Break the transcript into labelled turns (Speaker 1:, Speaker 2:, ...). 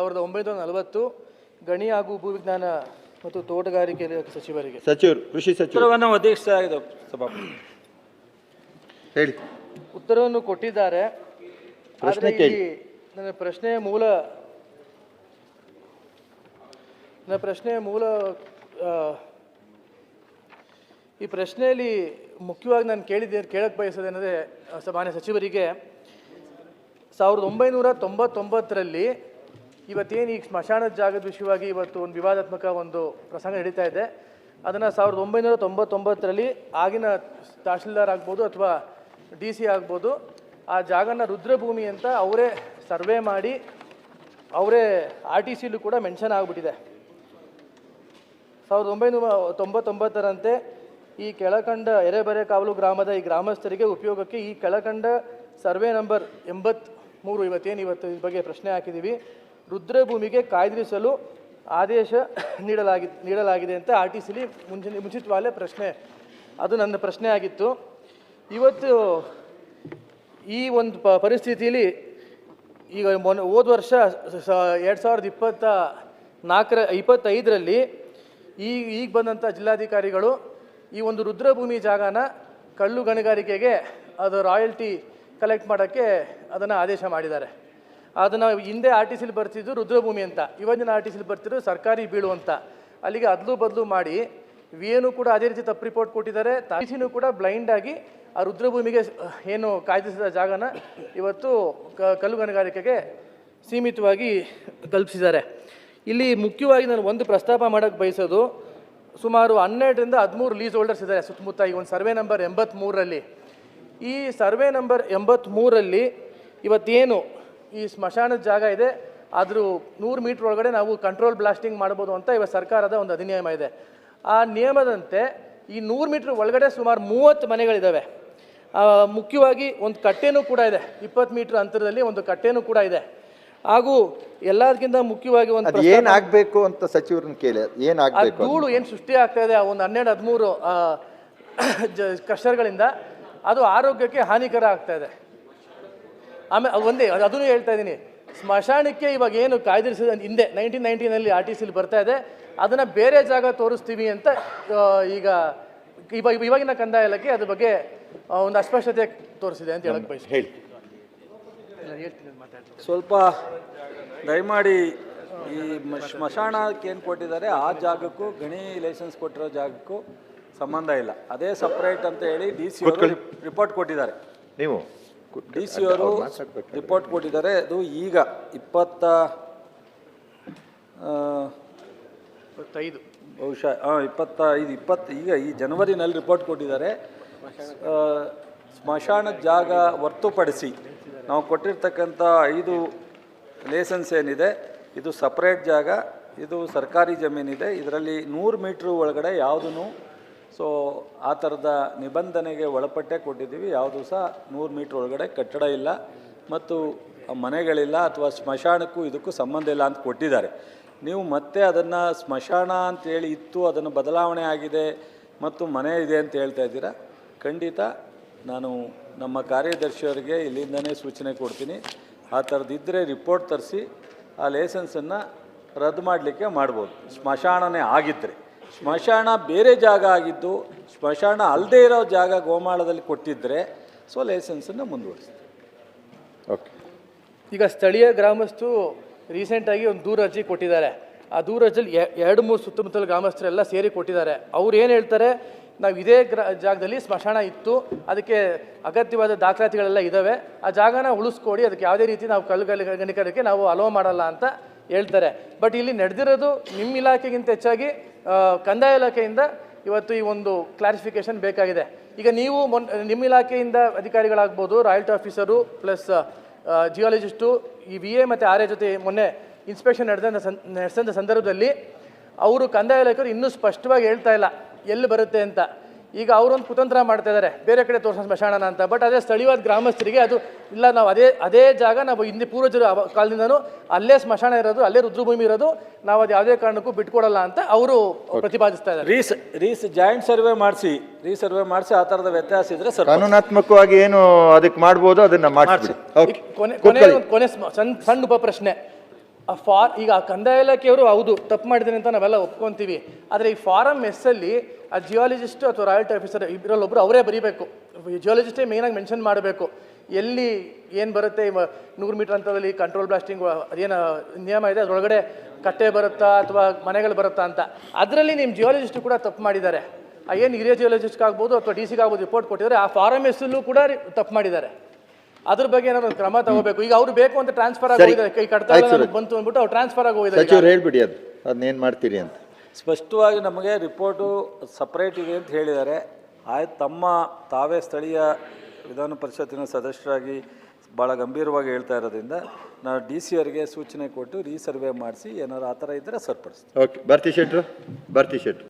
Speaker 1: 1940 ಗಣಿ ಹಾಗೂ ಭೂವಿಜ್ಞಾನ ಮತ್ತು ತೋಟಗಾರಿಕೆ ಸಚಿವರಿಗೆ.
Speaker 2: ಸಚಿವರು ಕೃಷಿ ಸಚಿವರನ್ನು ಒದಗಿಸಲಾಗಿದೆ. ಹೇಳಿ.
Speaker 1: ಉತ್ತರವನ್ನು ಕೊಟ್ಟಿದ್ದಾರೆ. ಆದರೆ ನನ್ನ ಪ್ರಶ್ನೆಯ ಮೂಲ ಈ ಪ್ರಶ್ನೆಯಲ್ಲಿ ಮುಖ್ಯವಾಗಿ ನಾನು ಕೇಳಕ್ಕೆ ಬಯಸೋದೇನೆಂದರೆ ಮಾನ್ಯ ಸಚಿವರಿಗೆ 1999ರಲ್ಲಿ ಇವತ್ತೇನು ಈಗ ಸ್ಮಶಾನದ ಜಾಗದ ವಿಷಯವಾಗಿ ಇವತ್ತು ಒಂದು ವಿವಾದಾತ್ಮಕ ಒಂದು ಪ್ರಸಂಗ ನಡೀತಾ ಇದೆ. ಅದನ್ನು 1999ರಲ್ಲಿ ಆಗಿನ ತಹಶೀಲ್ದಾರ್ ಆಗ್ಬೋದು ಅಥವಾ DC ಆಗ್ಬೋದು ಆ ಜಾಗನ ರುದ್ರಭೂಮಿ ಅಂತ ಅವರೇ ಸರ್ವೆ ಮಾಡಿ ಅವರೇ RTCಲೂ ಕೂಡ ಮೆನ್ಷನ್ ಆಗಿಬಿಟ್ಟಿದೆ. 1999ರಂತೆ ಈ ಕೆಳಕಂಡ ಎರೆಬೆರೆಕಾವಲು ಗ್ರಾಮದ ಈ ಗ್ರಾಮಸ್ಥರಿಗೆ ಉಪಯೋಗಕ್ಕೆ ಈ ಕೆಳಕಂಡ ಸರ್ವೆ ನಂಬರ್ 83 ಇವತ್ತು ಈ ಬಗ್ಗೆ ಪ್ರಶ್ನೆ ಹಾಕಿದ್ದೀವಿ, ರುದ್ರಭೂಮಿಗೆ ಕಾಯ್ದಿರಿಸಲು ಆದೇಶ ನೀಡಲಾಗಿದೆ ಅಂತ RTCಲಿ ಮುಂಚಿತವಾಗಲೇ ಪ್ರಶ್ನೆ, ಅದು ನನ್ನ ಪ್ರಶ್ನೆ ಆಗಿತ್ತು. ಇವತ್ತು ಈ ಒಂದು ಪರಿಸ್ಥಿತಿಯಲ್ಲಿ ಈಗ ಹೋದ ವರ್ಷ 2025ರಲ್ಲಿ ಈಗ ಬಂದಂಥ ಜಿಲ್ಲಾಧಿಕಾರಿಗಳು ಈ ಒಂದು ರುದ್ರಭೂಮಿ ಜಾಗನ ಕಳ್ಳು ಗಣಿಗಾರಿಕೆಗೆ ಅದು ರಾಯಲ್ಟಿ ಕಲೆಕ್ಟ್ ಮಾಡೋಕ್ಕೆ ಅದನ್ನು ಆದೇಶ ಮಾಡಿದ್ದಾರೆ. ಅದನ್ನು ಹಿಂದೆ RTCಲಿ ಬರ್ತಿದ್ದು ರುದ್ರಭೂಮಿ ಅಂತ, ಇವತ್ತಿನ RTCಲಿ ಬರ್ತಿದ್ದು ಸರ್ಕಾರಿ ಬೀಳು ಅಂತ. ಅಲ್ಲಿಗೆ ಅದಲು ಬದಲು ಮಾಡಿ VAನೂ ಕೂಡ ಅದೇ ರೀತಿ ತಪ್ಪು ರಿಪೋರ್ಟ್ ಕೊಟ್ಟಿದ್ದಾರೆ. TCನೂ ಕೂಡ ಬ್ಲೈಂಡಾಗಿ ಆ ರುದ್ರಭೂಮಿಗೆ ಏನು ಕಾಯ್ದಿರಿಸಿದ ಜಾಗನ ಇವತ್ತು ಕಲ್ಲು ಗಣಿಗಾರಿಕೆಗೆ ಸೀಮಿತವಾಗಿ ಕಲ್ಪಿಸಿದ್ದಾರೆ. ಇಲ್ಲಿ ಮುಖ್ಯವಾಗಿ ನಾನು ಒಂದು ಪ್ರಸ್ತಾಪ ಮಾಡೋಕ್ಕೆ ಬಯಸೋದು, ಸುಮಾರು 12ರಿಂದ 13 ಲೀಸ್ ಹೋಲ್ಡರ್ಸ್ ಇದ್ದಾರೆ ಸುತ್ತಮುತ್ತ ಈ ಒಂದು ಸರ್ವೆ ನಂಬರ್ 83ರಲ್ಲಿ. ಈ ಸರ್ವೆ ನಂಬರ್ 83ರಲ್ಲಿ ಇವತ್ತೇನು ಈ ಸ್ಮಶಾನದ ಜಾಗ ಇದೆ ಅದ್ರ 100 ಮೀಟ್ರ್ ಒಳಗಡೆ ನಾವು ಕಂಟ್ರೋಲ್ ಬ್ಲಾಸ್ಟಿಂಗ್ ಮಾಡ್ಬೋದು ಅಂತ ಇವತ್ತು ಸರ್ಕಾರದ ಒಂದು ಅಧಿನಿಯಮ ಇದೆ. ಆ ನಿಯಮದಂತೆ ಈ 100 ಮೀಟ್ರ್ ಒಳಗಡೆ ಸುಮಾರು 30 ಮನೆಗಳಿದ್ದಾವೆ. ಮುಖ್ಯವಾಗಿ ಒಂದು ಕಟ್ಟೆನೂ ಕೂಡ ಇದೆ, 20 ಮೀಟ್ರ್ ಅಂತರದಲ್ಲಿ ಒಂದು ಕಟ್ಟೆನೂ ಕೂಡ ಇದೆ. ಹಾಗೂ ಎಲ್ಲದಕ್ಕಿಂತ ಮುಖ್ಯವಾಗಿ ಒಂದು
Speaker 2: ಏನಾಗಬೇಕು ಅಂತ ಸಚಿವರನ್ನ ಕೇಳಿ, ಏನಾಗಬೇಕು
Speaker 1: ಧೂಳು ಏನು ಸೃಷ್ಟಿ ಆಗ್ತಾ ಇದೆ ಒಂದು 12-13 ಕ್ರಷರ್ಗಳಿಂದ ಅದು ಆರೋಗ್ಯಕ್ಕೆ ಹಾನಿಕರ ಆಗ್ತಾ ಇದೆ. ಆಮೇಲೆ ಒಂದೇ ಅದನ್ನು ಹೇಳ್ತಾ ಇದ್ದೀನಿ, ಸ್ಮಶಾನಕ್ಕೆ ಇವಾಗ ಏನು ಕಾಯ್ದಿರಿಸಿದ ಹಿಂದೆ 1990ನಲ್ಲಿ RTCಲಿ ಬರ್ತಾ ಇದೆ, ಅದನ್ನು ಬೇರೆ ಜಾಗ ತೋರಿಸ್ತೀವಿ ಅಂತ ಇವಾಗಿನ ಕಂದಾಯ ಇಲಾಖೆ ಅದ್ರ ಬಗ್ಗೆ ಒಂದು ಅಸ್ಪಷ್ಟತೆ ತೋರಿಸಿದೆ ಅಂತ ಹೇಳಕ್ಕೆ ಬಯಸ್ತೀನಿ.
Speaker 2: ಹೇಳಿ.
Speaker 3: ಸ್ವಲ್ಪ ದಯಮಾಡಿ ಈ ಸ್ಮಶಾನಕ್ಕೆ ಏನು ಕೊಟ್ಟಿದ್ದಾರೆ ಆ ಜಾಗಕ್ಕೂ ಗಣಿ ಲೈಸೆನ್ಸ್ ಕೊಟ್ಟಿರೋ ಜಾಗಕ್ಕೂ ಸಂಬಂಧ ಇಲ್ಲ, ಅದೇ ಸಪ್ರೇಟ್ ಅಂತ ಹೇಳಿ DC ಅವರು ರಿಪೋರ್ಟ್ ಕೊಟ್ಟಿದ್ದಾರೆ.
Speaker 2: ನೀವು
Speaker 3: DC ಅವರು ರಿಪೋರ್ಟ್ ಕೊಟ್ಟಿದ್ದಾರೆ. ಅದು ಈಗ
Speaker 1: 25
Speaker 3: ಬಹುಶಃ 25 ಈಗ ಈ ಜನವರಿನಲ್ಲಿ ರಿಪೋರ್ಟ್ ಕೊಟ್ಟಿದ್ದಾರೆ. ಸ್ಮಶಾನದ ಜಾಗ ಹೊರತುಪಡಿಸಿ ನಾವು ಕೊಟ್ಟಿರ್ತಕ್ಕಂಥ 5 ಲೈಸೆನ್ಸ್ ಏನಿದೆ ಇದು ಸಪ್ರೇಟ್ ಜಾಗ, ಇದು ಸರ್ಕಾರಿ ಜಮೀನಿದೆ. ಇದರಲ್ಲಿ 100 ಮೀಟ್ರ್ ಒಳಗಡೆ ಯಾವುದೂ ಆ ಥರದ ನಿಬಂಧನೆಗೆ ಒಳಪಟ್ಟೆ ಕೊಟ್ಟಿದ್ದೀವಿ. ಯಾವುದೂ ಸಹ 100 ಮೀಟ್ರ್ ಒಳಗಡೆ ಕಟ್ಟಡ ಇಲ್ಲ ಮತ್ತು ಮನೆಗಳಿಲ್ಲ ಅಥವಾ ಸ್ಮಶಾನಕ್ಕೂ ಇದಕ್ಕೂ ಸಂಬಂಧ ಇಲ್ಲ ಅಂತ ಕೊಟ್ಟಿದ್ದಾರೆ. ನೀವು ಮತ್ತೆ ಅದನ್ನು ಸ್ಮಶಾನ ಅಂತೇಳಿ ಇತ್ತು, ಅದನ್ನು ಬದಲಾವಣೆ ಆಗಿದೆ ಮತ್ತು ಮನೆ ಇದೆ ಅಂತ ಹೇಳ್ತಾ ಇದ್ದೀರಾ. ಖಂಡಿತ ನಾನು ನಮ್ಮ ಕಾರ್ಯದರ್ಶಿಯವರಿಗೆ ಇಲ್ಲಿಂದನೇ ಸೂಚನೆ ಕೊಡ್ತೀನಿ, ಆ ಥರದ್ದಿದ್ದರೆ ರಿಪೋರ್ಟ್ ತರಿಸಿ ಆ ಲೈಸೆನ್ಸನ್ನು ರದ್ದು ಮಾಡಲಿಕ್ಕೆ ಮಾಡ್ಬೋದು. ಸ್ಮಶಾನನೇ ಆಗಿದ್ದರೆ, ಸ್ಮಶಾನ ಬೇರೆ ಜಾಗ ಆಗಿದ್ದು ಸ್ಮಶಾನ ಅಲ್ಲದೇ ಇರೋ ಜಾಗ ಗೋಮಾಳದಲ್ಲಿ ಕೊಟ್ಟಿದ್ದರೆ ಲೈಸೆನ್ಸನ್ನು ಮುಂದುವರಿಸ್ತೀವಿ.
Speaker 2: ಓಕೆ.
Speaker 1: ಈಗ ಸ್ಥಳೀಯ ಗ್ರಾಮಸ್ಥರು ರೀಸೆಂಟಾಗಿ ಒಂದು ದೂರು ಅರ್ಜಿ ಕೊಟ್ಟಿದ್ದಾರೆ. ಆ ದೂರು ಅರ್ಜಿಯಲ್ಲಿ 2-3 ಸುತ್ತಮುತ್ತಲ ಗ್ರಾಮಸ್ಥರೆಲ್ಲ ಸೇರಿ ಕೊಟ್ಟಿದ್ದಾರೆ. ಅವ್ರು ಏನು ಹೇಳ್ತಾರೆ, ನಾವು ಇದೇ ಜಾಗದಲ್ಲಿ ಸ್ಮಶಾನ ಇತ್ತು, ಅದಕ್ಕೆ ಅಗತ್ಯವಾದ ದಾಖಲಾತಿಗಳೆಲ್ಲ ಇದ್ದಾವೆ, ಆ ಜಾಗನ ಉಳಿಸ್ಕೊಡಿ, ಅದಕ್ಕೆ ಯಾವುದೇ ರೀತಿ ನಾವು ಕಲ್ಲು ಗಣಿಗಾರಿಕೆ ನಾವು ಅಲೋ ಮಾಡಲ್ಲ ಅಂತ ಹೇಳ್ತಾರೆ. ಬಟ್ ಇಲ್ಲಿ ನಡೆದಿರೋದು ನಿಮ್ಮ ಇಲಾಖೆಗಿಂತ ಹೆಚ್ಚಾಗಿ ಕಂದಾಯ ಇಲಾಖೆಯಿಂದ ಇವತ್ತು ಈ ಒಂದು ಕ್ಲಾರಿಫಿಕೇಷನ್ ಬೇಕಾಗಿದೆ. ಈಗ ನೀವು ನಿಮ್ಮ ಇಲಾಖೆಯಿಂದ ಅಧಿಕಾರಿಗಳಾಗ್ಬೋದು, ರಾಯಲ್ಟಿ ಆಫೀಸರು ಪ್ಲಸ್ ಜಿಯಾಲಜಿಸ್ಟು, ಈ VA ಮತ್ತು RA ಜೊತೆ ಮೊನ್ನೆ ಇನ್ಸ್ಪೆಕ್ಷನ್ ನಡೆಸಿದ ಸಂದರ್ಭದಲ್ಲಿ ಅವರು ಕಂದಾಯ ಇಲಾಖೆಯವರು ಇನ್ನೂ ಸ್ಪಷ್ಟವಾಗಿ ಹೇಳ್ತಾ ಇಲ್ಲ ಎಲ್ಲಿ ಬರುತ್ತೆ ಅಂತ. ಈಗ ಅವರೊಂದು ಕುತಂತ್ರ ಮಾಡ್ತಾ ಇದ್ದಾರೆ, ಬೇರೆ ಕಡೆ ತೋರಿಸೋ ಸ್ಮಶಾನನ ಅಂತ. ಬಟ್ ಅದೇ ಸ್ಥಳೀಯವಾದ ಗ್ರಾಮಸ್ಥರಿಗೆ ಅದು ಇಲ್ಲ, ನಾವು ಅದೇ ಜಾಗ ನಾವು ಹಿಂದೆ ಪೂರ್ವಜರ ಕಾಲದಿಂದನೂ ಅಲ್ಲೇ ಸ್ಮಶಾನ ಇರೋದು, ಅಲ್ಲೇ ರುದ್ರಭೂಮಿ ಇರೋದು, ನಾವು ಅದು ಯಾವುದೇ ಕಾರಣಕ್ಕೂ ಬಿಟ್ಕೊಡಲ್ಲ ಅಂತ ಅವರು ಪ್ರತಿಪಾದಿಸ್ತಾ ಇದ್ದಾರೆ.
Speaker 3: ಜಾಯಿಂಟ್ ಸರ್ವೆ ಮಾಡಿಸಿ ಆ ಥರದ ವ್ಯತ್ಯಾಸ ಇದ್ರೆ
Speaker 2: ಕಾನೂನಾತ್ಮಕವಾಗಿ ಏನು ಅದಕ್ಕೆ ಮಾಡ್ಬೋದು ಅದನ್ನ ಮಾಡಿಸಿ.
Speaker 1: ಕೊನೆ ಸಣ್ಣ ಉಪ ಪ್ರಶ್ನೆ, ಈಗ ಕಂದಾಯ ಇಲಾಖೆಯವರು ಹೌದು ತಪ್ಪು ಮಾಡಿದ್ದೀನಿ ಅಂತ ನಾವೆಲ್ಲ ಒಪ್ಕೊತೀವಿ. ಆದರೆ ಈ ಫಾರಮ್ ಎಸ್ಸಲ್ಲಿ ಆ ಜಿಯಾಲಜಿಸ್ಟ್ ಅಥವಾ ರಾಯಲ್ಟಿ ಆಫೀಸರ್ ಇಬ್ಬರಲ್ಲೊಬ್ಬರು ಅವರೇ ಬರೀಬೇಕು. ಜಿಯಾಲಜಿಸ್ಟೇ ಮೇಯ್ನಾಗಿ ಮೆನ್ಷನ್ ಮಾಡಬೇಕು ಎಲ್ಲಿ ಏನು ಬರುತ್ತೆ. 100 ಮೀಟರ್ ಅಂತರದಲ್ಲಿ ಕಂಟ್ರೋಲ್ ಬ್ಲಾಸ್ಟಿಂಗ್ ಅದೇನು ನಿಯಮ ಇದೆ ಅದರೊಳಗಡೆ ಕಟ್ಟೆ ಬರುತ್ತಾ ಅಥವಾ ಮನೆಗಳು ಬರುತ್ತಾ ಅಂತ. ಅದರಲ್ಲಿ ನಿಮ್ಮ ಜಿಯಾಲಜಿಸ್ಟ್ ಕೂಡ ತಪ್ಪು ಮಾಡಿದ್ದಾರೆ. ಏನು ಹಿರಿಯ ಜಿಯಾಲಜಿಸ್ಟ್ ಆಗ್ಬೋದು ಅಥವಾ ಡಿ ಸಿಗೆ ಆಗ್ಬೋದು ರಿಪೋರ್ಟ್ ಕೊಟ್ಟಿದ್ದಾರೆ. ಆ ಫಾರಮ್ ಎಸ್ಸಲ್ಲೂ ಕೂಡ ತಪ್ಪು ಮಾಡಿದ್ದಾರೆ. ಅದ್ರ ಬಗ್ಗೆ ಏನಾದ್ರು ಒಂದು ಕ್ರಮ ತಗೋಬೇಕು. ಈಗ ಅವ್ರು ಬೇಕು ಅಂತ ಟ್ರಾನ್ಸ್ಫರ್ ಆಗಿ ಹೋಗಿದ್ದಾರೆ, ಕೈ ಕಟ್ತಾ ಬಂತು ಅಂದ್ಬಿಟ್ಟು ಅವ್ರು ಟ್ರಾನ್ಸ್ಫರ್ ಆಗಿ ಹೋಗಿದ್ದಾರೆ.
Speaker 2: ಸಚಿವರು ಹೇಳ್ಬಿಡಿ ಅದನ್ನೇನು ಮಾಡ್ತೀರಿ ಅಂತ.
Speaker 3: ಸ್ಪಷ್ಟವಾಗಿ ನಮಗೆ ರಿಪೋರ್ಟು ಸಪ್ರೇಟ್ ಇದೆ ಅಂತ ಹೇಳಿದ್ದಾರೆ. ಆಯ್ತು, ತಾವೇ ಸ್ಥಳೀಯ ವಿಧಾನ ಪರಿಷತ್ತಿನ ಸದಸ್ಯರಾಗಿ ಭಾಳ ಗಂಭೀರವಾಗಿ ಹೇಳ್ತಾ ಇರೋದ್ರಿಂದ ನಾವು ಡಿ ಸಿ ಅವರಿಗೆ ಸೂಚನೆ ಕೊಟ್ಟು ರೀಸರ್ವೆ ಮಾಡಿಸಿ ಏನಾದ್ರು ಆ ಥರ ಇದ್ದರೆ ಸರಿಪಡಿಸ್ತೀವಿ.
Speaker 2: ಓಕೆ, ಭಾರತಿ ಶೆಟ್ರು.